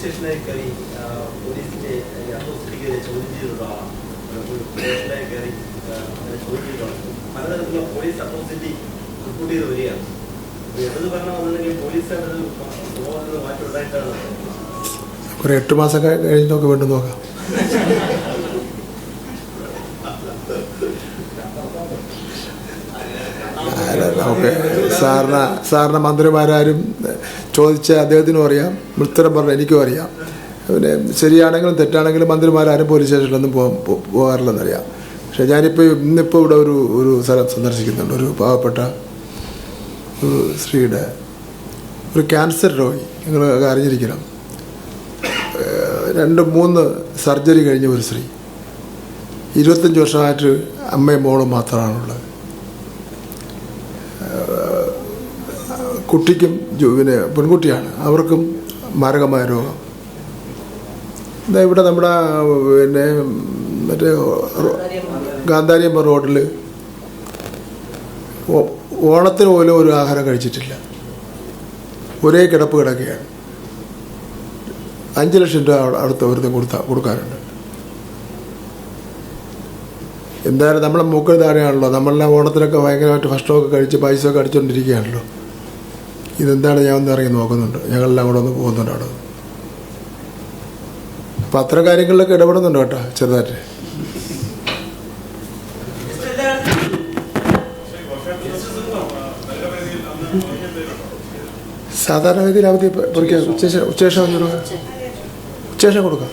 സ്റ്റേഷനിലേക്ക് കയറി പോലീസിന്റെ അസോസിയേറ്റ് ചോദ്യം ചെയ്തിട്ടുള്ള ആളാണ്. സ്റ്റേഷനിലേക്ക് കയറി ചോദ്യം ചെയ്തിട്ടുള്ളത് പലതരത്തിലുള്ള പോലീസ് അട്രോസിറ്റി റിപ്പോർട്ട് ചെയ്ത് വരികയാണ്. ഇടത് ഭരണം വന്നിട്ടുണ്ടെങ്കിൽ പോലീസുകാരത് മാറ്റമുണ്ടായിട്ടാണ്. ഒരു 8 മാസം കഴിഞ്ഞൊക്കെ വീണ്ടും നോക്കാം. നമുക്ക് സാറിന് മന്ത്രിമാരാരും ചോദിച്ച അദ്ദേഹത്തിനും അറിയാം, ഉത്തരം പറഞ്ഞ എനിക്കും അറിയാം. പിന്നെ ശരിയാണെങ്കിലും തെറ്റാണെങ്കിലും മന്ത്രിമാരാരും പോലീസ് സ്റ്റേഷനിലൊന്നും പോകാറില്ലെന്നറിയാം. പക്ഷേ ഇന്നിപ്പോൾ ഇവിടെ ഒരു സ്ഥലം സന്ദർശിക്കുന്നുണ്ട്. ഒരു പാവപ്പെട്ട ഒരു സ്ത്രീയുടെ ഒരു ക്യാൻസർ രോഗി, നിങ്ങൾ അറിഞ്ഞിരിക്കണം. 2-3 സർജറി കഴിഞ്ഞ ഒരു സ്ത്രീ, 25 വർഷമായിട്ട് അമ്മയും മോളും മാത്രമാണുള്ളത്. കുട്ടിക്കും പിന്നെ പെൺകുട്ടിയാണ്, അവർക്കും മാരകമായ രോഗം. ഇവിടെ നമ്മുടെ പിന്നെ മറ്റേ ഗാന്ധാരിയമ്മ റോഡിൽ ഓണത്തിന് പോലും ഒരു ആഹാരം കഴിച്ചിട്ടില്ല, ഒരേ കിടപ്പ് കിടക്കുകയാണ്. 5 ലക്ഷം രൂപ അടുത്ത ഒരുത്തം കൊടുക്കാറുണ്ട്. എന്തായാലും നമ്മളെ മൂക്കിൽ താഴെയാണല്ലോ. നമ്മളെല്ലാം ഓണത്തിനൊക്കെ ഭയങ്കരമായിട്ട് ഭക്ഷണമൊക്കെ കഴിച്ച് പൈസയൊക്കെ അടിച്ചുകൊണ്ടിരിക്കുകയാണല്ലോ. ഇതെന്താണ് ഞാൻ ഒന്ന് ഇറങ്ങി നോക്കുന്നുണ്ട്. ഞങ്ങളെല്ലാം കൂടെ ഒന്ന് പോകുന്നുണ്ട് അവിടെ. അപ്പം അത്തരം കാര്യങ്ങളിലൊക്കെ ഇടപെടുന്നുണ്ട് കേട്ടോ, ചെറുതായിട്ട്. സാധാരണഗതിയിൽ അവധി ഉച്ചശേഷം കൊടുക്കാം.